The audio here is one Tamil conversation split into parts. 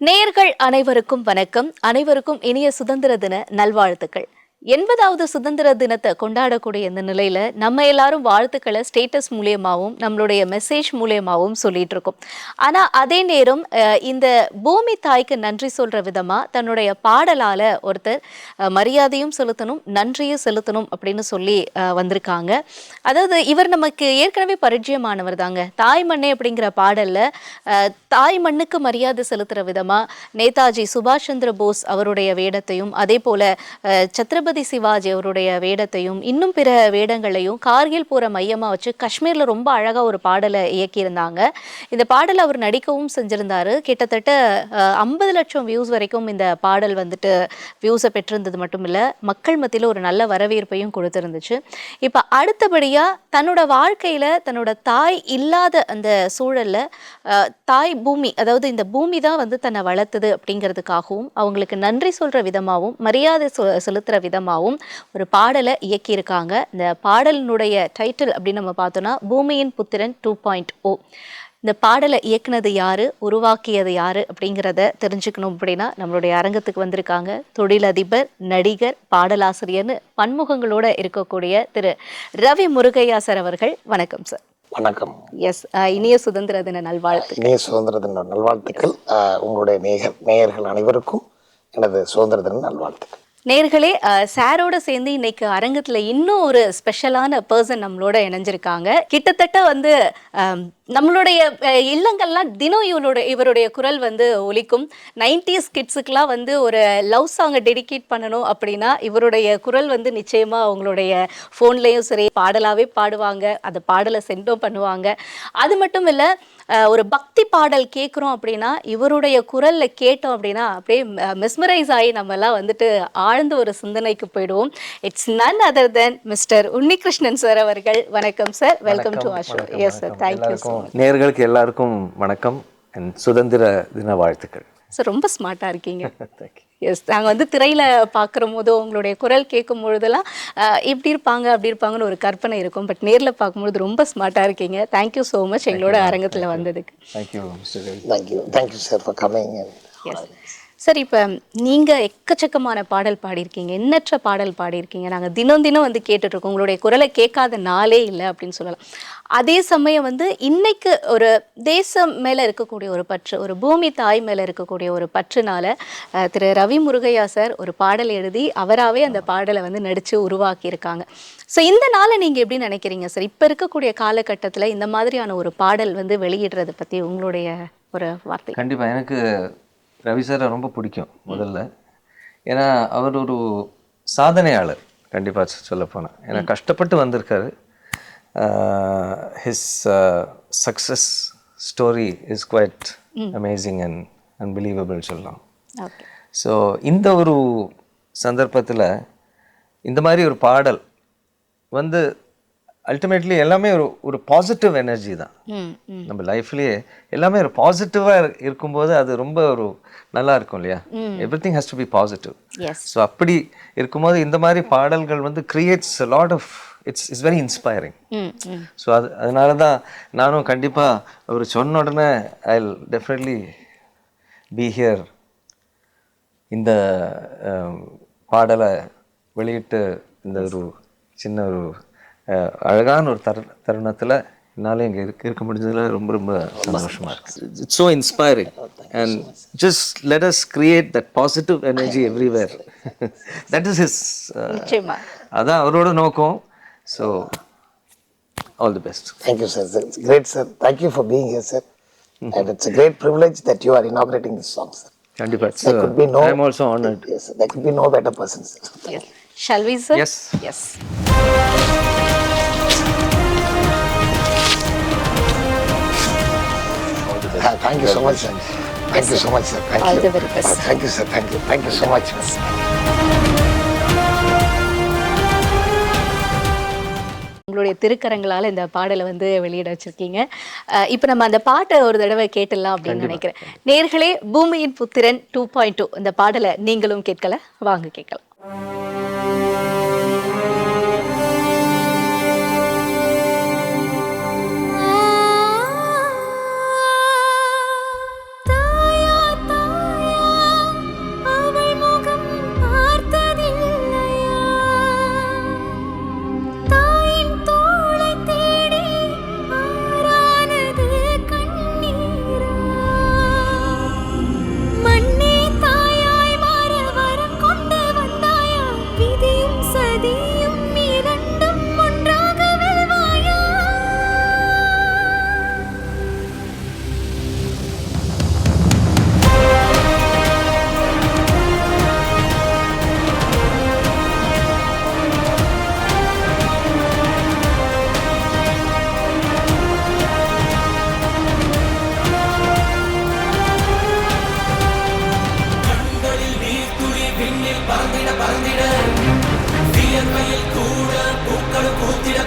நேயர்கள் அனைவருக்கும் வணக்கம். அனைவருக்கும் இனிய சுதந்திர தின நல்வாழ்த்துக்கள். 80வது சுதந்திர தினத்தை கொண்டாடக்கூடிய இந்த நிலையில நம்ம எல்லாரும் வாழ்த்துக்களை ஸ்டேட்டஸ் மூலியமாகவும் நம்மளுடைய மெசேஜ் மூலியமாகவும் சொல்லிட்டு இருக்கோம். ஆனா அதே நேரம் இந்த பூமி தாய்க்கு நன்றி சொல்ற விதமா தன்னுடைய பாடலால ஒருத்தர் மரியாதையும் செலுத்தணும், நன்றியும் செலுத்தணும் அப்படின்னு சொல்லி வந்திருக்காங்க. அதாவது இவர் நமக்கு ஏற்கனவே பரிச்சயமானவர் தாங்க. தாய் மண்ணே அப்படிங்கிற பாடல்ல தாய் மண்ணுக்கு மரியாதை செலுத்துற விதமா நேதாஜி சுபாஷ் சந்திர போஸ் அவருடைய வேடத்தையும், அதே போல சத்ரபதி சிவாஜி அவருடைய வேடத்தையும், இன்னும் பிற வேடங்களையும் கார்கில் போற மையமா வச்சு காஷ்மீர்ல ரொம்ப அழகா ஒரு பாடலை இயக்கியிருந்தாங்க. இந்த பாடல் அவர் நடிக்கவும் செஞ்சிருந்தாரு. கிட்டத்தட்ட 50 லட்சம் வியூஸ் வரைக்கும் இந்த பாடல் வந்துட்டு வியூஸை பெற்றிருந்தது மட்டும் இல்ல, மக்கள் மத்தியில ஒரு நல்ல வரவேற்பையும் கொடுத்திருந்துச்சு. இப்ப அடுத்தபடியா தன்னோட வாழ்க்கையில தன்னோட தாய் இல்லாத அந்த சூழல்ல தாய் பூமி, அதாவது இந்த பூமி தான் வந்து தன்னை வளர்த்தது அப்படிங்கிறதுக்காகவும் அவங்களுக்கு நன்றி சொல்ற விதமாகவும் மரியாதை செலுத்துற விதமாகவும் ஒரு பாடலை இயக்கியிருக்காங்க. இந்த பாடலினுடைய டைட்டில் அப்படின்னு நம்ம பார்த்தோம்னா பூமியின் புத்திரன் 2.0. இந்த பாடலை இயக்குனது யாரு, உருவாக்கியது யாரு அப்படிங்கிறத தெரிஞ்சுக்கணும் அப்படின்னா நம்மளுடைய அரங்கத்துக்கு வந்திருக்காங்க தொழிலதிபர், நடிகர், பாடலாசிரியர்னு பன்முகங்களோட இருக்கக்கூடிய திரு ரவி முருகையா சார் அவர்கள். வணக்கம் சார். வணக்கம். எஸ், இனிய சுதந்திர தின நல்வாழ்த்துக்கள். இனிய சுதந்திர தின நல்வாழ்த்துக்கள். உங்களுடைய நேயர்கள் அனைவருக்கும் எனது சுதந்திர தின நல்வாழ்த்துக்கள். நேர்களே, சாரோட சேர்ந்து இன்னைக்கு அரங்கத்துல இன்னும் ஒரு ஸ்பெஷலான பர்சன் நம்மளோட இணைஞ்சிருக்காங்க. கிட்டத்தட்ட வந்து நம்மளுடைய இல்லங்கள்லாம் தினம் இவருடைய குரல் வந்து ஒலிக்கும். 90s கிட்ஸுக்கெலாம் வந்து ஒரு லவ் சாங்கை டெடிகேட் பண்ணணும் அப்படின்னா இவருடைய குரல் வந்து நிச்சயமா அவங்களுடைய ஃபோன்லேயும் சரி பாடலாகவே பாடுவாங்க, அந்த பாடலை சென்டும் பண்ணுவாங்க. அது மட்டும் இல்லை, ஒரு பக்தி பாடல் கேட்குறோம் அப்படின்னா இவருடைய குரலில் கேட்டோம் அப்படின்னா அப்படியே மெஸ்மரைஸ் ஆகி நம்மெல்லாம் வந்துட்டு ஆழ்ந்த ஒரு சிந்தனைக்கு போயிடுவோம். It's none other than mister Unnikrishnan sir அவர்கள். வணக்கம் sir, welcome to our show. Yes sir, thank you sir. நேயர்களுக்கு எல்லாருக்கும் வணக்கம், சுதந்திர தின வாழ்த்துக்கள். சார் ரொம்ப ஸ்மார்ட்டாக இருக்கீங்க. எஸ், நாங்கள் வந்து திரையில் பார்க்குற போதோ உங்களுடைய குரல் கேட்கும் பொழுதெல்லாம் இப்படி இருப்பாங்க அப்படி இருப்பாங்கன்னு ஒரு கற்பனை இருக்கும். பட் நேரில் பார்க்கும்பொழுது ரொம்ப ஸ்மார்ட்டாக இருக்கீங்க. தேங்க்யூ ஸோ மச் எங்களோட அரங்கத்தில் வந்ததுக்கு. Thank you sir for coming. Yes sir, இப்போ நீங்கள் எக்கச்சக்கமான பாடல் பாடியிருக்கீங்க, எண்ணற்ற பாடல் பாடியிருக்கீங்க. நாங்கள் தினம் தினம் வந்து கேட்டுட்ருக்கோம். உங்களுடைய குரலை கேட்காத நாளே இல்லை அப்படின்னு சொல்லலாம். அதே சமயம் வந்து இன்னைக்கு ஒரு தேசம் மேலே இருக்கக்கூடிய ஒரு பற்று, ஒரு பூமி தாய் மேலே இருக்கக்கூடிய ஒரு பற்றுனால திரு ரவி முருகையா சார் ஒரு பாடல் எழுதி அவராகவே அந்த பாடலை வந்து நடித்து உருவாக்கியிருக்காங்க. ஸோ இந்த நாளை நீங்கள் எப்படி நினைக்கிறீங்க சார்? இப்போ இருக்கக்கூடிய காலகட்டத்தில் இந்த மாதிரியான ஒரு பாடல் வந்து வெளியிடுறதை பற்றி உங்களுடைய ஒரு வார்த்தை. கண்டிப்பாக எனக்கு ரவி சாரை ரொம்ப பிடிக்கும் முதல்ல. ஏன்னா அவர் ஒரு சாதனையாளர், கண்டிப்பாக சொல்லப்போனால். ஏன்னா கஷ்டப்பட்டு வந்திருக்காரு. His success story is quite amazing and unbelievable சொல்லலாம். ஸோ இந்த ஒரு சந்தர்ப்பத்தில் இந்த மாதிரி ஒரு பாடல் வந்து அல்டிமேட்லி எல்லாமே ஒரு பாசிட்டிவ் எனர்ஜி தான். நம்ம லைஃப்லேயே எல்லாமே ஒரு பாசிட்டிவாக இருக்கும்போது அது ரொம்ப ஒரு நல்லா இருக்கும் இல்லையா? Everything has to be positive. So அப்படி இருக்கும்போது இந்த மாதிரி பாடல்கள் வந்து creates a lot of it's very inspiring. So அதனால தான் நானும் கண்டிப்பாக அவர் சொன்ன உடனே I will definitely be here. இந்த பாடலை வெளியிட்டு இந்த ஒரு சின்ன ஒரு அழகான ஒரு தருணத்தில் என்னால் இங்கே இருக்க முடிஞ்சதில் ரொம்ப ரொம்ப சந்தோஷமாக இருக்குது. It's so inspiring and just let us create that positive energy everywhere. That is his, அதான் அவரோட நோக்கம். So all the best. Thank you sir. It's great sir. Thank you for being here sir. And it's a great privilege that you are inaugurating this song sir. கண்டிப்பாக. There could be no, I am also honored. Yes, there could be no better person sir. Yes. Shall we sir? Yes. Yes. Thank you so much sir. Thank you so much sir. Thank you. All the very best. Thank you sir. Thank you. Thank you so much. உங்களுடைய திருக்கரங்களால் இந்த பாடலை வந்து வெளியிட வச்சிருக்கீங்க. இப்போ நம்ம அந்த பாட்டை ஒரு தடவை கேட்டுடலாம் அப்படின்னு நினைக்கிறேன். நேர்களே, பூமியின் புத்திரன் 2.0 இந்த பாடலை நீங்களும் கேட்கல, வாங்க கேட்கலாம். தாயா தாயா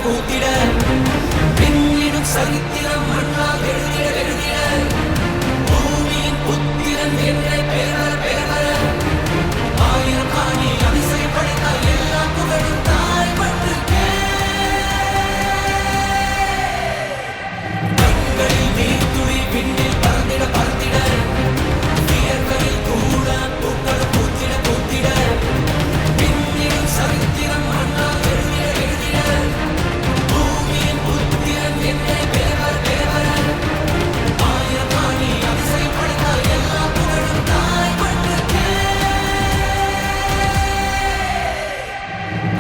பூத்திட பின்னிடும் சரித்திரம் மண்ணால் எழுதிட எழுதிட பூமியின் புத்திரன் என்ற பெயர் பெயர் ஆயிரம் காணி அதிசயப்படுத்தால் எல்லா புகழும் தாய் மண்ணுக்கே கண்களில் நீர்த்துளி விண்ணில் பறந்திட பறந்திட வியர்களில் கூட பூக்கள் பூத்திட பூத்திட பின்னிடும் சரித்திரம் மண்ணால் எழுதிட எழுதிட பூமியின் புத்திரன் என்ற பெயர் பெயர் ஆயிரம் காணி அதிசயப்படுத்தால் எல்லா புகழும் தாய் மண்ணுக்கே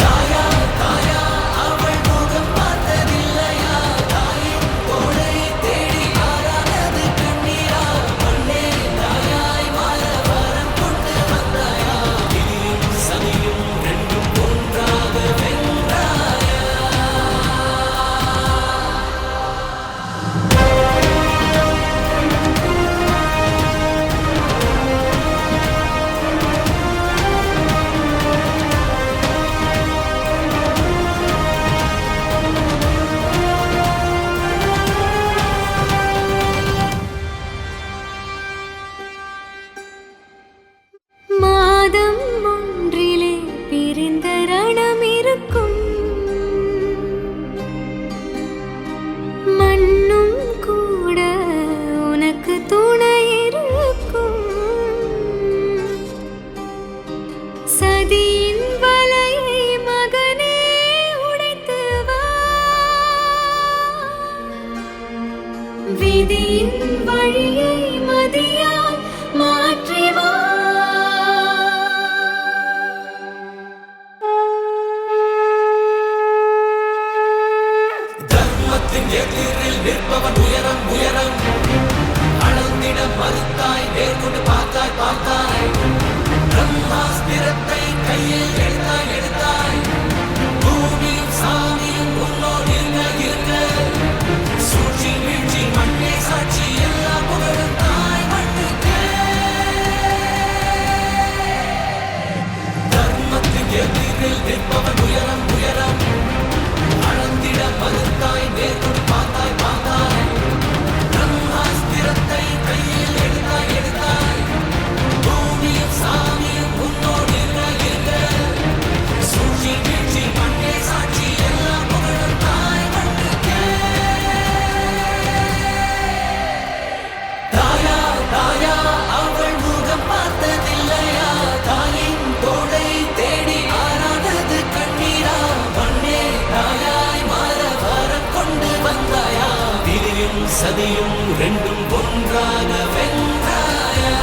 தாயா தாயா அவள் முகம் பார்த்ததில்லையா தாயின் தோளை தேடி ஆரானது கண்ணீரா மண்ணே தாயாய் மாற வரம் கொண்டு வந்தாயா விதியும் சதியும் ரெண்டும் ஒன்றாக வென்றாயா மாதம் ஒன்றிலே பிரிந்த ரணம் இருக்கும் மண்ணும் கூட உனக்கு துணை இருக்கும் சதியின் வலையை மகனே உடைத்து வா விதியின் வழியை மதியால் மாற்றி வா தர்மத்தின் எதிரில் நிற்பவன் உயரம் உயரம் அளந்திட மறுத்தாய் நேர்கொண்டு பார்த்தாய் பார்த்தாய் பிரம்மாஸ்திரத்தை கையில் எடுத்தாய் எடுத்தாய் பூமியும் சாமியும் உன்னோடு இருங்க இருங்க சூழ்ச்சி வீழ்ச்சி மண்ணே சாட்சி எல்லா புகழும் தாய் மண்ணுக்கே தர்மத்தின் எதிரில் நிற்பவன் உயரம் உயரம் அளந்திட மறுத்தாய் நேர்கொண்டு பார்த்தாய் பார்த்தாய் பிரம்மாஸ்திரத்தை கையில் எடுத்தாய் எடுத்தாய் பூமியும் சாமியும் உன்னோடு இருங்க இருங்க சூழ்ச்சி வீழ்ச்சி மண்ணே சாட்சி எல்லா புகழும் தாய் மண்ணுக்கே தாயா தாயா அவள் முகம் பார்த்ததில்லையா தாயின் தோளை தேடி ஆரானது கண்ணீரா மண்ணே தாயாய் மாற வரம் கொண்டு வந்தாயா விதியும் சதியும் ரெண்டும் ஒன்றாக வென்றாயா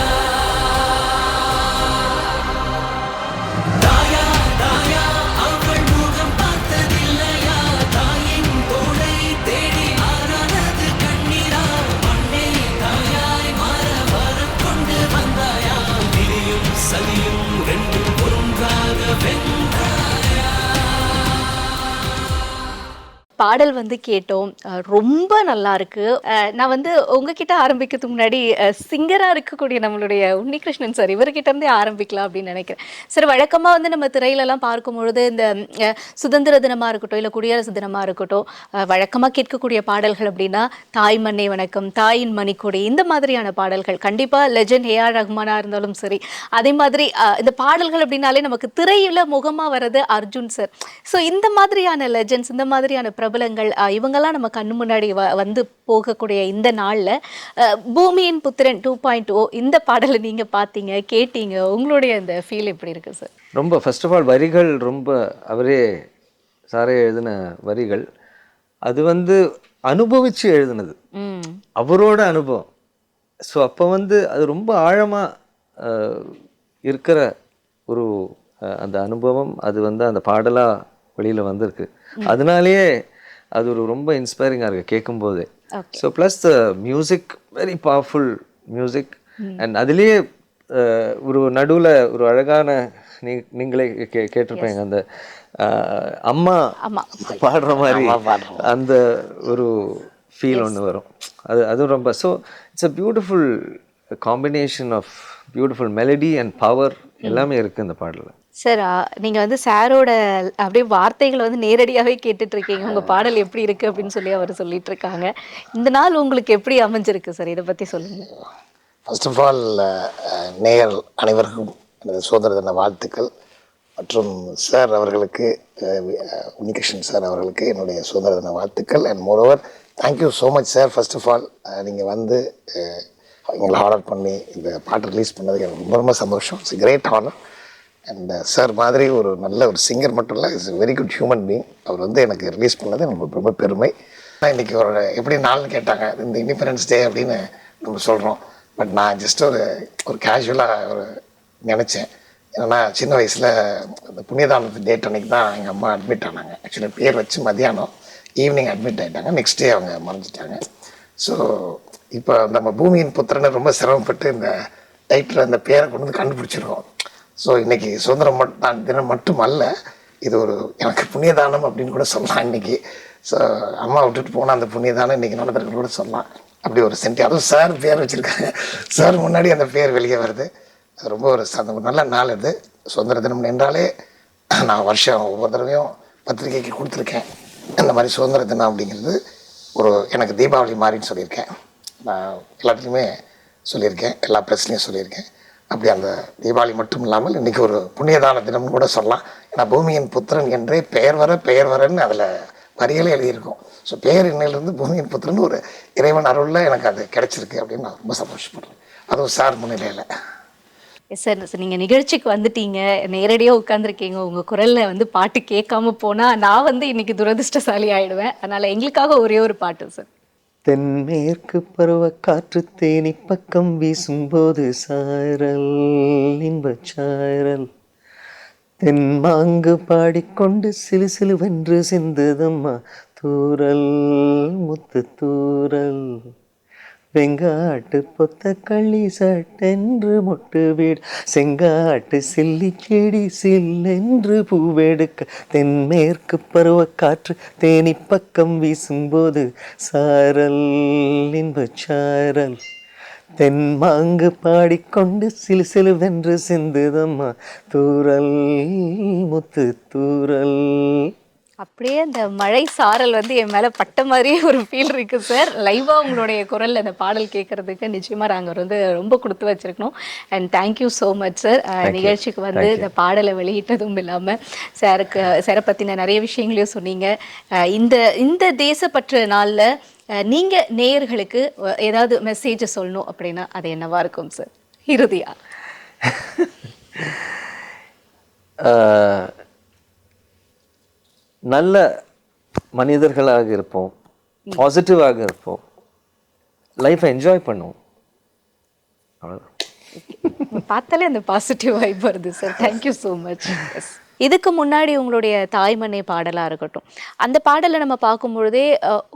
தாயா தாயா அவள் முகம் பார்த்ததில்லையா தாயின் தோளை தேடி ஆரானது கண்ணீரா மண்ணே தாயாய் மாற வரம் கொண்டு வந்தாயா விதியும் சதியும் ரெண்டும் ஒன்றாக வென்றாயா பாடல் வந்து கேட்டோம். ரொம்ப நல்லா இருக்கு. நான் வந்து உங்ககிட்ட ஆரம்பிக்கிறதுக்கு முன்னாடி சிங்கரா இருக்கக்கூடிய நம்மளுடைய உன்னிகிருஷ்ணன் சார் இவர்கிட்ட இருந்தே ஆரம்பிக்கலாம் அப்படின்னு நினைக்கிறேன். சார் வழக்கமா வந்து நம்ம திரையிலலாம் பார்க்கும் பொழுது இந்த சுதந்திர தினமா இருக்கட்டும் இல்லை குடியரசு தினமா இருக்கட்டும் வழக்கமா கேட்கக்கூடிய பாடல்கள் அப்படின்னா தாய் மண்ணே வணக்கம், தாயின் மணிக்கொடி, இந்த மாதிரியான பாடல்கள் கண்டிப்பா லெஜண்ட் ஏஆர் ரஹ்மானா இருந்தாலும் சரி. அதே மாதிரி இந்த பாடல்கள் அப்படின்னாலே நமக்கு திரையில முகமா வர்றது அர்ஜுன் சார். ஸோ இந்த மாதிரியான லெஜண்ட்ஸ், இந்த மாதிரியான பிரபலங்கள் இவங்கெல்லாம் நம்ம கண்ணு முன்னாடி வந்து போகக்கூடிய இந்த நாளில் பூமியின் புத்திரன் 2.0 இந்த பாடலை நீங்கள் பார்த்தீங்க, கேட்டீங்க, உங்களுடைய இந்த ஃபீல் எப்படி இருக்கு சார்? ரொம்ப ஃபர்ஸ்ட் ஆஃப் ஆல் வரிகள் ரொம்ப அவரே சாரே எழுதின வரிகள். அது வந்து அனுபவித்து எழுதினது, அவரோட அனுபவம். ஸோ அப்போ வந்து அது ரொம்ப ஆழமாக இருக்கிற ஒரு அந்த அனுபவம் அது வந்து அந்த பாடலாக வெளியில் வந்திருக்கு. அதனாலேயே அது ஒரு ரொம்ப இன்ஸ்பைரிங்காக இருக்குது கேட்கும்போதே. So plus the music very powerful music. And அதுலேயே ஒரு நடுவில் ஒரு அழகான நீங்களே கேட்டிருப்பீங்க அந்த அம்மா பாடுற மாதிரி அந்த ஒரு ஃபீல் ஒன்று வரும். அது ரொம்ப so it's a beautiful combination of beautiful melody and power எல்லாமே இருக்குது இந்த பாடலில். சார் நீங்கள் வந்து சாரோட அப்படியே வார்த்தைகளை வந்து நேரடியாகவே கேட்டுட்டு இருக்கீங்க. உங்கள் பாடல் எப்படி இருக்குது அப்படின்னு சொல்லி அவர் சொல்லிட்டு இருக்காங்க. இந்த நாள் உங்களுக்கு எப்படி அமைஞ்சிருக்கு சார்? இதை பற்றி சொல்லுங்கள். ஃபர்ஸ்ட் ஆஃப் ஆல் நேயர் அனைவருக்கும் எனது சுதந்திர தின வாழ்த்துக்கள். மற்றும் சார் அவர்களுக்கு, உன்னிகிருஷ்ணன் சார் அவர்களுக்கு என்னுடைய சுதந்திர தின வாழ்த்துக்கள். And moreover thank you so much sir. First of all நீங்கள் வந்து எங்களை ஆர்டர் பண்ணி இந்த பாட்டு ரிலீஸ் பண்ணதுக்கு எனக்கு ரொம்ப ரொம்ப சந்தோஷம். It's great honour. And sir மாதிரி ஒரு நல்ல ஒரு சிங்கர் மட்டும் இல்லை, it's very good human being. அவர் வந்து எனக்கு ரிலீஸ் பண்ணது எனக்கு ரொம்ப பெருமை. இன்றைக்கி ஒரு எப்படி நாள்னு கேட்டாங்க, இந்த இண்டிபெண்டன்ஸ் டே அப்படின்னு நம்ம சொல்கிறோம். பட் நான் ஜஸ்ட் ஒரு கேஷுவலாக நினச்சேன். ஏன்னா சின்ன வயசில் இந்த புண்ணியதானத்து டேட் அன்றைக்கி தான் எங்கள் அம்மா அட்மிட் ஆனாங்க. ஆக்சுவலி பேர் வச்சு மதியானம் ஈவினிங் அட்மிட் ஆகிட்டாங்க. நெக்ஸ்ட் டே அவங்க மறைஞ்சிட்டாங்க. ஸோ இப்போ நம்ம பூமியின் புத்திரனை ரொம்ப சிரமப்பட்டு இந்த டைட்டில் அந்த பேரை கொண்டு வந்து கண்டுபிடிச்சிருக்கோம். ஸோ இன்றைக்கி சுதந்திரம் தினம் மட்டும் அல்ல, இது ஒரு எனக்கு புண்ணியதானம் அப்படின்னு கூட சொல்லலாம் இன்றைக்கி. ஸோ அம்மா விட்டுட்டு போனால் அந்த புண்ணியதானம் இன்றைக்கி நடந்திருக்கு கூட சொல்லலாம். அப்படி ஒரு அதுவும் சார் பேர் வச்சுருக்காங்க. சார் முன்னாடி அந்த பேர் வெளியே வருது. அது ரொம்ப ஒரு நல்ல நாள். இது சுதந்திர தினம் என்றாலே நான் வருஷம் ஒவ்வொரு தடவையும் பத்திரிகைக்கு கொடுத்துருக்கேன். இந்த மாதிரி சுதந்திர தினம் அப்படிங்கிறது ஒரு எனக்கு தீபாவளி மாதிரின்னு சொல்லியிருக்கேன். நான் எல்லாத்துலேயுமே சொல்லியிருக்கேன், எல்லா ப்ரெஸ்லையும் சொல்லியிருக்கேன். அப்படி அந்த தீபாவளி மட்டும் இல்லாமல் இன்றைக்கி ஒரு புண்ணியதான தினம்னு கூட சொல்லலாம். ஏன்னா பூமியின் புத்திரன் என்றே பெயர் வரன்னு அதில் வரிகளே எழுதியிருக்கும். ஸோ பெயர் இன்னிலிருந்து பூமியின் புத்திரன் ஒரு இறைவன் அருளில் எனக்கு அது கிடைச்சிருக்கு அப்படின்னு நான் ரொம்ப சந்தோஷப்படுறேன். அதுவும் சார் முன்னிலையில். சார் நீங்கள் நிகழ்ச்சிக்கு வந்துட்டீங்க, நேரடியாக உட்காந்துருக்கீங்க. உங்கள் குரலில் வந்து பாட்டு கேட்காம போனால் நான் வந்து இன்றைக்கி துரதிர்ஷ்டசாலி ஆகிடுவேன். அதனால் எங்களுக்காக ஒரே ஒரு பாட்டு சார். தென்மேற்கு பருவ காற்று தேனி பக்கம் வீசும்போது சாரல் இன்பச் சாரல் தென்மாங்கு பாடிக்கொண்டு சிலு சிலுவென்று சிந்துதம்மா தூரல் முத்து தூரல் வெங்காட்டு பொத்த கள்ளி சட்டென்று மொட்டு வீடு செங்காட்டு சில்லி செடி சில்லென்று பூவெடுக்க தென்மேற்கு பருவ காற்று தேனி பக்கம் வீசும்போது சாரல் இன்பச் சாரல் தென்மாங்கு பாடிக்கொண்டு சிலு சிலுவென்று சிந்துதம்மா தூரல் முத்து தூரல். அப்படியே அந்த மழை சாரல் வந்து என் மேலே பட்ட மாதிரியே ஒரு ஃபீல் இருக்குது சார். லைவாக உங்களுடைய குரலில் அந்த பாடல் கேட்குறதுக்கு நிச்சயமாக நாங்கள் வந்து ரொம்ப கொடுத்து வச்சுருக்கணும். And thank you so much sir. நிகழ்ச்சிக்கு வந்து இந்த பாடலை வெளியிட்டதும் இல்லாமல் சாரை பற்றின நிறைய விஷயங்களையும் சொன்னீங்க. இந்த தேசப்பற்று நாளில் நீங்கள் நேயர்களுக்கு ஏதாவது மெசேஜை சொல்லணும் அப்படின்னா அது என்னவா இருக்கும் சார் இறுதியா? நல்ல மனிதர்களாக இருப்போம், பாசிட்டிவாக இருப்போம், லைஃப்பை என்ஜாய் பண்ணுவோம். பார்த்தாலே அந்த பாசிட்டிவ் வைப் வருது சார். Thank you so much. இதுக்கு முன்னாடி உங்களுடைய தாய்மண்ணை பாடலாக இருக்கட்டும், அந்த பாடலை நம்ம பார்க்கும்பொழுதே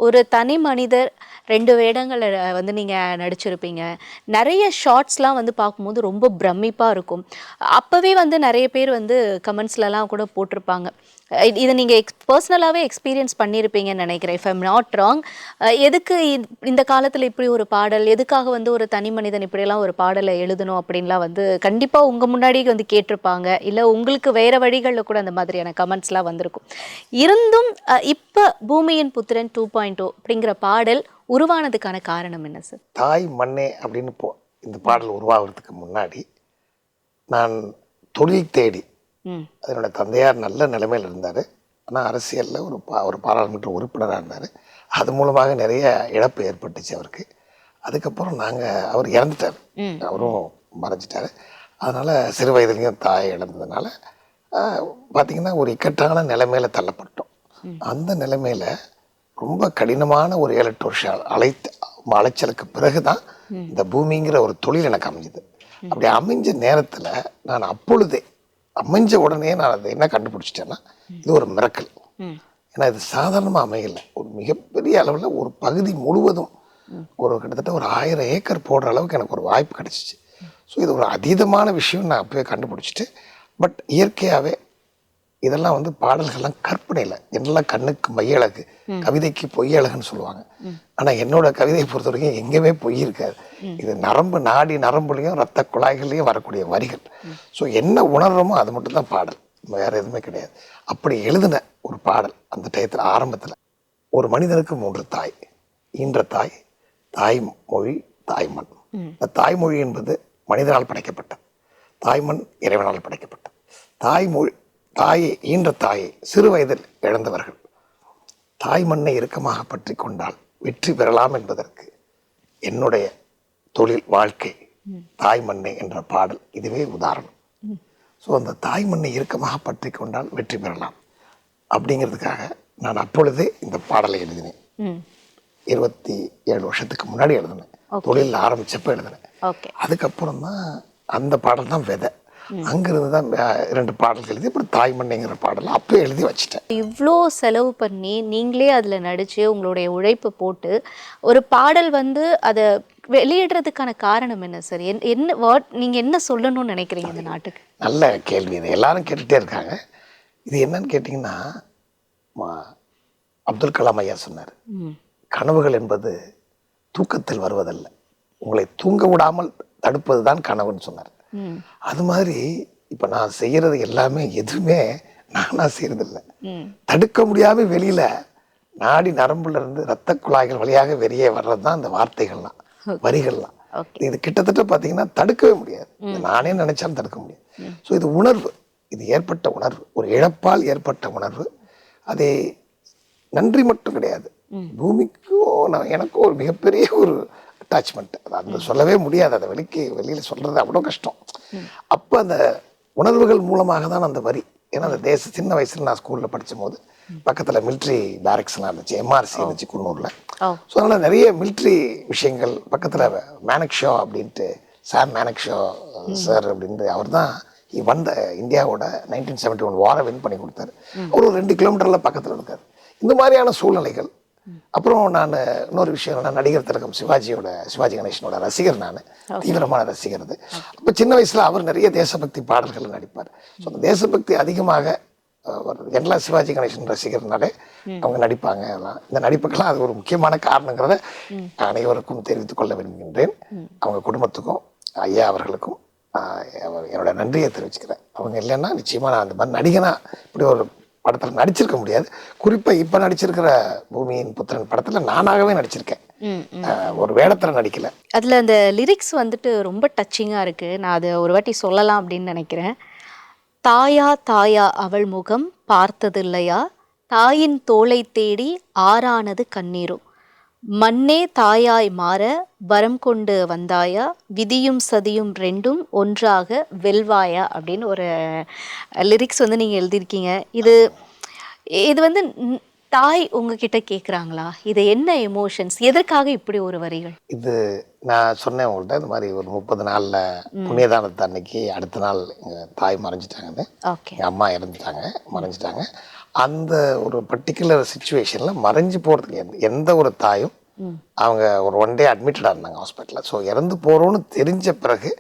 ஒரு தனி மனிதர் 2 வேடங்களை வந்து நீங்கள் நடிச்சிருப்பீங்க. நிறைய ஷார்ட்ஸ்லாம் வந்து பார்க்கும்போது ரொம்ப பிரமிப்பாக இருக்கும். அப்போவே வந்து நிறைய பேர் வந்து கமெண்ட்ஸ்லலாம் கூட போட்டிருப்பாங்க. இதை நீங்கள் பர்சனலாகவே எக்ஸ்பீரியன்ஸ் பண்ணியிருப்பீங்கன்னு நினைக்கிறேன், இஃப் ஐம் நாட் ராங். எதுக்கு இந்த காலத்தில் இப்படி ஒரு பாடல், எதுக்காக வந்து ஒரு தனி மனிதன் இப்படியெல்லாம் ஒரு பாடலை எழுதணும் அப்படின்லாம் வந்து கண்டிப்பாக உங்கள் முன்னாடி வந்து கேட்டிருப்பாங்க. இல்லை உங்களுக்கு வேறு வழிகளில் கூட அந்த மாதிரியான கமெண்ட்ஸ்லாம் வந்திருக்கும். இருந்தும் இப்போ பூமியின் புத்திரன் 2.0 அப்படிங்கிற பாடல் உருவானதுக்கான காரணம் என்ன சார்? தாய் மண்ணே அப்படின்னு இந்த பாடல் உருவாகிறதுக்கு முன்னாடி நான் தொழில் தேடி, அதனோட தந்தையார் நல்ல நிலைமையில் இருந்தார். ஆனால் அரசியலில் ஒரு பாராளுமன்ற உறுப்பினராக இருந்தார். அது மூலமாக நிறைய இழப்பு ஏற்பட்டுச்சு அவருக்கு. அதுக்கப்புறம் அவர் இறந்துட்டார், அவரும் மறைஞ்சிட்டார். அதனால் சிறு வயதுலேயும் தாயை இழந்ததுனால பார்த்திங்கன்னா ஒரு இக்கட்டான நிலைமையில் தள்ளப்பட்டோம். அந்த நிலைமையில் ரொம்ப கடினமான ஒரு 7-8 வருஷம் அலைச்சலுக்கு பிறகு தான் இந்த பூமிங்கிற ஒரு தொழில் எனக்கு அமைஞ்சுது. அப்படி அமைஞ்ச நேரத்தில் நான் அப்பொழுதே அமைஞ்ச உடனே நான் அதை என்ன கண்டுபிடிச்சிட்டேன்னா, இது ஒரு மிரக்கல். ஏன்னா இது சாதாரணமாக அமையலை. ஒரு மிகப்பெரிய அளவில் ஒரு பகுதி முழுவதும் கிட்டத்தட்ட ஒரு 1000 ஏக்கர் போடுற அளவுக்கு எனக்கு ஒரு வாய்ப்பு கிடச்சிச்சு. ஸோ இது ஒரு அதீதமான விஷயம் நான் அப்போவே கண்டுபிடிச்சிட்டு, பட் இயற்கையாகவே இதெல்லாம் வந்து பாடல்கள்லாம் கற்பனையில் ஜென்ரலாக கண்ணுக்கு மையழகு, கவிதைக்கு பொய்யழகுன்னு சொல்லுவாங்க. ஆனால் என்னோட கவிதையை பொறுத்த வரைக்கும் எங்கேயுமே பொய் இருக்காது. இது நரம்பு, நாடி நரம்புலையும் ரத்த குழாய்கள்லையும் வரக்கூடிய வரிகள். ஸோ என்ன உணர்றோமோ அது மட்டும் தான் பாடல், வேற எதுவுமே கிடையாது. அப்படி எழுதின ஒரு பாடல் அந்த டயத்தில் ஆரம்பத்தில். ஒரு மனிதனுக்கு 3 தாய். ஈன்ற தாய், தாய்மொழி, தாய்மண். இந்த தாய்மொழி என்பது மனிதனால் படைக்கப்பட்டது, தாய்மண் இறைவனால் படைக்கப்பட்டது. தாய்மொழி, தாயை, ஈன்ற தாயை சிறு வயதில் இழந்தவர்கள் தாய் மண்ணை இறுக்கமாக பற்றி கொண்டால் வெற்றி பெறலாம் என்பதற்கு என்னுடைய தொழில், வாழ்க்கை, தாய் மண்ணை என்ற பாடல் இதுவே உதாரணம். ஸோ அந்த தாய் மண்ணை இறுக்கமாக பற்றி கொண்டால் வெற்றி பெறலாம் அப்படிங்கிறதுக்காக நான் அப்பொழுதே இந்த பாடலை எழுதினேன். 27 வருஷத்துக்கு முன்னாடி எழுதினேன். தொழில் ஆரம்பிச்சப்ப எழுதினேன். அதுக்கப்புறம் தான் அந்த பாடல் தான் விதை. அங்கிருந்து தான் 2 பாடல்கள் எழுதி அப்புறம் தாய்மண்ணைங்கிற பாடல் அப்போ எழுதி வச்சுட்டேன். இவ்வளோ செலவு பண்ணி நீங்களே அதில் நடித்து உங்களுடைய உழைப்பு போட்டு ஒரு பாடல் வந்து அதை வெளியிடுறதுக்கான காரணம் என்ன சார்? என்ன நீங்கள் என்ன சொல்லணும்னு நினைக்கிறீங்க இந்த நாட்டுக்கு? நல்ல கேள்வி. இது எல்லாரும் கேட்டுகிட்டே இருக்காங்க. இது என்னன்னு கேட்டிங்கன்னா, அப்துல் கலாம் ஐயா சொன்னார், கனவுகள் என்பது தூக்கத்தில் வருவதல்ல, உங்களை தூங்க விடாமல் தடுப்பது தான் கனவுன்னு சொன்னார். அது மாதிரி இப்போ நான் செய்யறது எல்லாமே எதுவுமே நானா செய்யறதில்லை, தடுக்க முடியாம வெளியில நாடி நரம்புல இருந்து ரத்த குழாய்கள் வழியாக வெளியே வர்றது தான் இந்த வார்த்தைகள்லாம், வரிகள்லாம். இது கிட்டத்தட்ட பார்த்தீங்கன்னா தடுக்கவே முடியாது, நானே நினைச்சாலும் தடுக்க முடியாது. ஸோ இது உணர்வு, இது ஏற்பட்ட உணர்வு, ஒரு இழப்பால் ஏற்பட்ட உணர்வு. அதே நன்றி மட்டும் கிடையாது, பூமிக்கும் எனக்கும் ஒரு மிகப்பெரிய ஒரு அட்டாச்மெண்ட். அது சொல்லவே முடியாது, அதை வெளியில் சொல்கிறது அவ்வளோ கஷ்டம். அப்போ அந்த உணர்வுகள் மூலமாக தான் அந்த வரி. ஏன்னா அந்த சின்ன வயசுல நான் ஸ்கூலில் படிச்சும் போது பக்கத்தில் மிலிட்ரி பேரக்ஸ்லாம் இருந்துச்சு, எம்ஆர்சி இருந்துச்சு குன்னூரில். ஸோ அதனால் நிறைய மிலிட்ரி விஷயங்கள் பக்கத்தில். மேனக்ஷோ அப்படின்ட்டு, சாம் மேனக்ஷோ சார் அப்படின்ட்டு, அவர் தான் வந்த இந்தியாவோட 1971 வாரை வின் பண்ணி கொடுத்தாரு. அவர் ஒரு 2 கிலோமீட்டரில் பக்கத்தில் இருக்கார். இந்த மாதிரியான சூழ்நிலைகள். அப்புறம் நான் இன்னொரு விஷயம், நான் நடிகர் திலகம் சிவாஜி கணேசனோட ரசிகர், நான் தீவிரமான ரசிகர். அது அப்போ சின்ன வயசுல அவர் நிறைய தேசபக்தி பாடல்கள் நடிப்பார். ஸோ அந்த தேசபக்தி அதிகமாக எல்லா சிவாஜி கணேசன் ரசிகர்னாலே அவங்க நடிப்பாங்க. இந்த நடிப்புக்கெல்லாம் அது ஒரு முக்கியமான காரணங்கிறத அனைவருக்கும் தெரிவித்துக் கொள்ள விரும்புகின்றேன். அவங்க குடும்பத்துக்கும் ஐயா அவர்களுக்கும் என்னோட நன்றியை தெரிவிச்சுக்கிறேன். அவங்க இல்லைன்னா நிச்சயமா நான் அந்த மாதிரி நடிகனா இப்படி ஒரு படத்தில் நடிச்சிருக்க முடியாது. குறிப்பா இப்ப நடிச்சிருக்கிற பூமியின் புத்திரன் படத்துல நானாகவே நடிச்சிருக்கேன், ஒரு வேடத்துல நடிக்கல. அதுல அந்த லிரிக்ஸ் வந்துட்டு ரொம்ப டச்சிங்கா இருக்கு. நான் அதை ஒரு வாட்டி சொல்லலாம் அப்படின்னு நினைக்கிறேன். தாயா தாயா அவள் முகம் பார்த்ததில்லையா, தாயின் தோளை தேடி ஆறானது கண்ணீரும், மண்ணே தாயாய் மாற வரம் கொண்டு வந்தாயா, விதியும் சதியும் ரெண்டும் ஒன்றாக வெல்வாயா அப்படின்னு ஒரு லிரிக்ஸ் வந்து நீங்கள் எழுதியிருக்கீங்க. இது வந்து தாய் உங்ககிட்ட கேட்குறாங்களா? இது என்ன எமோஷன்ஸ், எதற்காக இப்படி ஒரு வரிகள்? இது நான் சொன்னேன் உங்கள்கிட்ட, இந்த மாதிரி ஒரு 30 நாளில் புண்ணியதானத்து அன்னைக்கு அடுத்த நாள் எங்கள் தாய் மறைஞ்சிட்டாங்கன்னு. எங்கள் அம்மா இறந்துட்டாங்க, மறைஞ்சிட்டாங்க. அந்த ஒரு பர்டிகுலர் சுச்சுவேஷனில் மறைஞ்சு போகிறதுக்கு எந்த ஒரு தாயும், அவங்க ஒரு 1 டே அட்மிட்டடாக இருந்தாங்க ஹாஸ்பிட்டலில். ஸோ இறந்து போகிறோன்னு தெரிஞ்ச பிறகு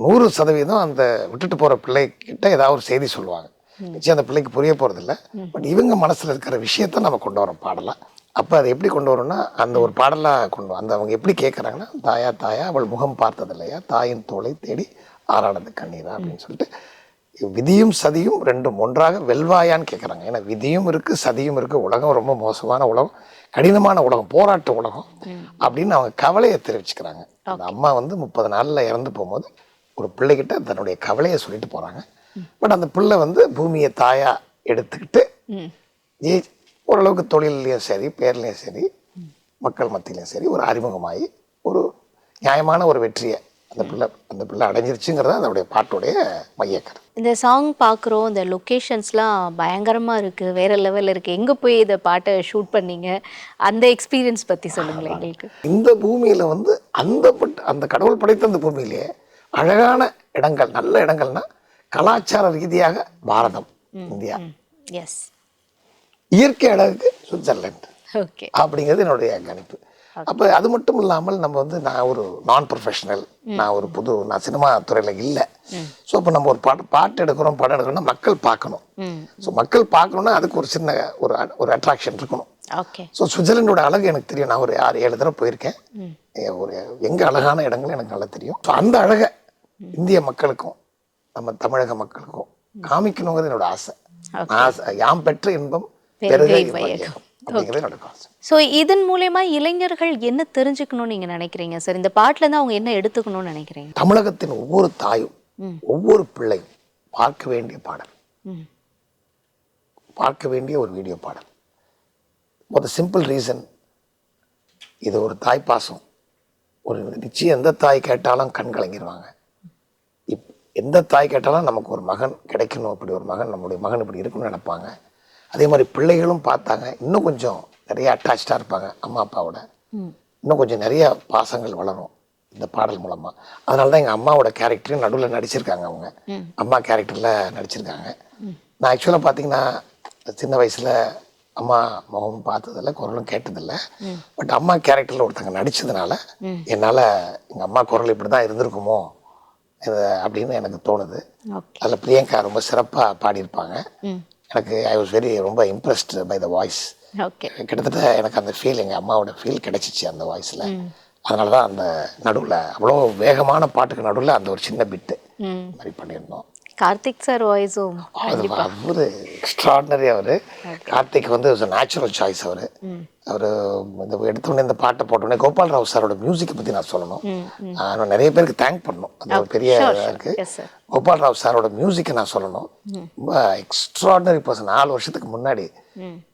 100% அந்த விட்டுட்டு போகிற பிள்ளைகிட்ட ஏதாவது ஒரு செய்தி சொல்லுவாங்க. நிச்சயம் அந்த பிள்ளைக்கு புரிய போகிறதில்ல, பட் இவங்க மனசில் இருக்கிற விஷயத்த நம்ம கொண்டு வரோம் பாடலாம். அப்போ அதை எப்படி கொண்டு வரோம்னா, அந்த ஒரு பாடலாக கொண்டு வரோம். அந்த அவங்க எப்படி கேட்குறாங்கன்னா, தாயா தாயா அவள் முகம் பார்த்ததில்லையா, தாயின் தோளை தேடி ஆறானது கண்ணீரா அப்படின்னு சொல்லிட்டு, விதியும் சதியும் ரெண்டும் ஒன்றாக வெல்வாயான்னு கேட்குறாங்க. ஏன்னா விதியும் இருக்குது, சதியும் இருக்குது. உலகம் ரொம்ப மோசமான உலகம், கடினமான உலகம், போராட்ட உலகம் அப்படின்னு அவங்க கவலையை தெரிவிச்சுக்கிறாங்க. அந்த அம்மா வந்து 30 நாளில் இறந்து போகும்போது ஒரு பிள்ளைகிட்ட தன்னுடைய கவலையை சொல்லிட்டு போகிறாங்க. பட் அந்த பிள்ளை வந்து பூமியை தாயா எடுத்துக்கிட்டு ஓரளவுக்கு தொழிலையும் சரி, பேர்லையும் சரி, மக்கள் மத்தியிலையும் சரி ஒரு அறிமுகமாகி ஒரு நியாயமான ஒரு வெற்றியை அந்த பிள்ளை அடைஞ்சிருச்சுங்கிறது அதனுடைய பாட்டுடைய மையக்கரு. இந்த சாங் பார்க்குறோம், இந்த லொக்கேஷன்ஸ்லாம் பயங்கரமாக இருக்குது, வேறு லெவலில் இருக்குது. எங்கே போய் இதை பாட்டை ஷூட் பண்ணீங்க, அந்த எக்ஸ்பீரியன்ஸ் பற்றி சொல்லுங்களேன் எங்களுக்கு. இந்த பூமியில் வந்து அந்த கடவுள் படைத்த அந்த பூமியிலே அழகான இடங்கள், நல்ல இடங்கள்னா கலாச்சார ரீதியாக பாரதம், இந்தியா. எஸ். இயற்கை அழகுக்கு சுவிட்சர்லாந்து அப்படிங்கிறது என்னுடைய கணிப்பு. அப்போ அது மட்டும் இல்லாமல் நம்ம வந்து நான் ஒரு நான் ப்ரொஃபஷனல், நான் சினிமா துறையில் இல்லை. ஸோ அப்போ நம்ம ஒரு பாட்டு எடுக்கிறோம், படம் எடுக்கிறோம்னா மக்கள் பார்க்கணும். ஸோ மக்கள் பார்க்கணுன்னா அதுக்கு ஒரு சின்ன ஒரு அட்ராக்ஷன் இருக்கணும். ஓகே. ஸோ சுவிட்சர்லாண்டோட அழகு எனக்கு தெரியும். நான் ஒரு 6-7 தடவை போயிருக்கேன். ஒரு எங்கே அழகான இடங்கள் எனக்கு நல்லா தெரியும். ஸோ அந்த அழகை இந்திய மக்களுக்கும் நம்ம தமிழக மக்களுக்கும் காமிக்கணுங்கிறது என்னோட ஆசை. யாம் பெற்ற இன்பம் பெருகை வையகம் அப்படிங்கிறது என்னோட ஆசை. ஸோ இதன் மூலயமா இளைஞர்கள் என்ன தெரிஞ்சுக்கணும்னு நீங்க நினைக்கிறீங்க சார்? இந்த பாட்டுல இருந்து அவங்க என்ன எடுத்துக்கணும்னு நினைக்கிறீங்க? தமிழகத்தின் ஒவ்வொரு தாயும் ஒவ்வொரு பிள்ளையும் பார்க்க வேண்டிய பாடல், பார்க்க வேண்டிய ஒரு வீடியோ பாடல். ஃபார் த சிம்பிள் ரீசன், இது ஒரு தாய் பாசம். ஒரு நிச்சயம் எந்த தாய் கேட்டாலும் கண் கலங்கிடுவாங்க. எந்த தாய் கேட்டாலும் நமக்கு ஒரு மகன் கிடைக்கணும், அப்படி ஒரு மகன், நம்முடைய மகன் இப்படி இருக்கணும்னு நினைப்பாங்க. அதே மாதிரி பிள்ளைகளும் பார்த்தாங்க இன்னும் கொஞ்சம் நிறைய அட்டாச்சாக இருப்பாங்க அம்மா அப்பாவோட. இன்னும் கொஞ்சம் நிறைய பாசங்கள் வளரும் இந்த பாடல் மூலமாக. அதனால தான் எங்கள் அம்மாவோட கேரக்டரையும் நடுவில் நடிச்சிருக்காங்க. அவங்க அம்மா கேரக்டரில் நடிச்சிருக்காங்க. நான் ஆக்சுவலாக பார்த்தீங்கன்னா சின்ன வயசில் அம்மா முகம் பார்த்ததில்ல, குரலும் கேட்டதில்லை. பட் அம்மா கேரக்டரில் ஒருத்தங்க நடித்ததுனால என்னால் எங்கள் அம்மா குரல் இப்படி தான் இருந்திருக்குமோ அப்படின்னு எனக்கு தோணுது. அதில் பிரியங்கா ரொம்ப சிறப்பாக பாடியிருப்பாங்க. எனக்கு ஐ வாஸ் ரொம்ப இம்ப்ரெஸ்டு பை த வாய்ஸ். கிட்டத்தட்ட எனக்கு அந்த ஃபீல், எங்கள் அம்மாவோட ஃபீல் கிடைச்சிச்சு அந்த வாய்ஸில். அதனால தான் அந்த நடுவில் அவ்வளோ வேகமான பாட்டுக்கு நடுவில் அந்த ஒரு சின்ன பிட்டு மாதிரி பண்ணியிருந்தோம். கார்த்திக் சார் வாய்ஸும் அவரு எக்ஸ்ட்ராடினரி. அவர் கார்த்திக் வந்து நேச்சுரல் சாய்ஸ். அவர் இந்த எடுத்தோடனே இந்த பாட்டை போட்டோடனே கோபால் ராவ் சாரோட மியூசிக்கை பற்றி நான் சொல்லணும். நான் நிறைய பேருக்கு தேங்க் பண்ணணும். அது ஒரு பெரிய இருக்கு. கோபால் ராவ் சாரோட மியூசிக்கை நான் சொல்லணும். ரொம்ப எக்ஸ்ட்ராடினரி பர்சன். 4 வருஷத்துக்கு முன்னாடி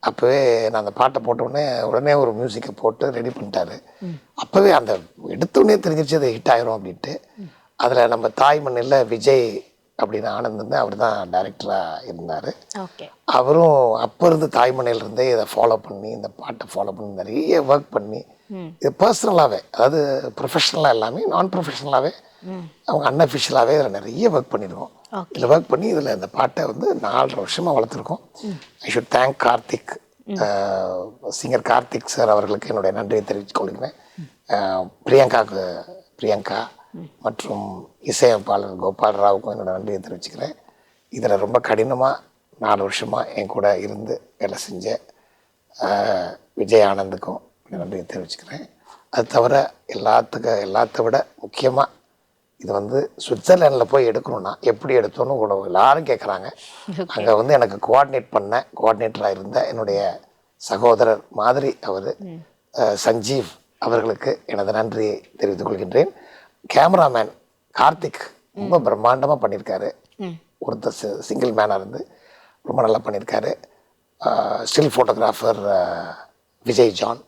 அப்போவே நான் அந்த பாட்டை போட்டோடனே உடனே ஒரு மியூசிக்கை போட்டு ரெடி பண்ணிட்டாரு. அப்போவே அந்த எடுத்தோடனே தெரிஞ்சிருச்சு அது ஹிட் ஆயிரும் அப்படின்ட்டு. அதில் நம்ம தாய் மண்ணில் விஜய் அப்படின்னு ஆனந்த் வந்து அவர் தான் டைரக்டராக இருந்தார். அவரும் அப்போ இருந்து தாய்மனையிலிருந்தே இதை ஃபாலோ பண்ணி, இந்த பாட்டை ஃபாலோ பண்ணி நிறைய ஒர்க் பண்ணி, இது பர்சனலாகவே, அதாவது ப்ரொஃபஷனலாக எல்லாமே நான் ப்ரொஃபஷனலாகவே அவங்க அன்அஃபிஷியலாகவே இதில் நிறைய ஒர்க் பண்ணியிருக்கோம். இதில் ஒர்க் பண்ணி இதில் இந்த பாட்டை வந்து 4 வருஷமாக வளர்த்துருக்கோம். I should thank Karthik, singer Karthik sir அவர்களுக்கு என்னுடைய நன்றியை தெரிவித்துக் கொள்கிறேன். பிரியங்கா மற்றும் இசையமைப்பாளர் கோபால் ராவுக்கும் என்னோட நன்றியை தெரிவிச்சுக்கிறேன். இதில் ரொம்ப கடினமாக 4 வருஷமாக என் கூட இருந்து வேலை செஞ்ச விஜய் ஆனந்துக்கும் நன்றியை தெரிவிச்சுக்கிறேன். அது தவிர எல்லாத்த விட முக்கியமாக இது வந்து சுவிட்சர்லாண்டில் போய் எடுக்கணும்னா எப்படி எடுத்தோன்னு கூட எல்லாரும் கேட்குறாங்க. அங்கே வந்து எனக்கு கோஆர்டினேட்டராக இருந்த என்னுடைய சகோதரர் மாதிரி அவர் சஞ்சீவ் அவர்களுக்கு எனது நன்றியை தெரிவித்துக் கொள்கின்றேன். கேமராமேன் கார்த்திக் ரொம்ப பிரம்மாண்டமாக பண்ணியிருக்காரு. ஒருத்தர் சிங்கிள் மேனாக இருந்து ரொம்ப நல்லா பண்ணியிருக்காரு. ஸ்டில் ஃபோட்டோகிராஃபர் விஜய் ஜான்,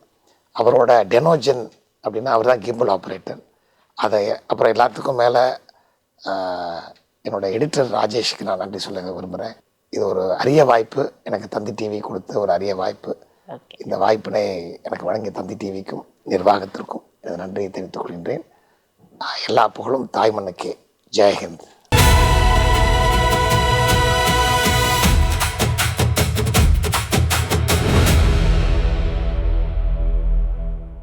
அவரோட டெனோஜன் அப்படின்னா அவர் தான் கிம்பிள் ஆப்ரேட்டர். அதை அப்புறம் எல்லாத்துக்கும் மேலே என்னோட எடிட்டர் ராஜேஷுக்கு நான் நன்றி சொல்ல விரும்புகிறேன். இது ஒரு அரிய வாய்ப்பு, எனக்கு தந்தி டிவி கொடுத்த ஒரு அரிய வாய்ப்பு. இந்த வாய்ப்பினை எனக்கு வழங்கிய தந்தி டிவிக்கும் நிர்வாகத்திற்கும் எனது நன்றியை தெரிவித்துக் கொள்கின்றேன். எல்லா புகழும் தாய்மண்ணுக்கே. ஜெயஹிந்த்.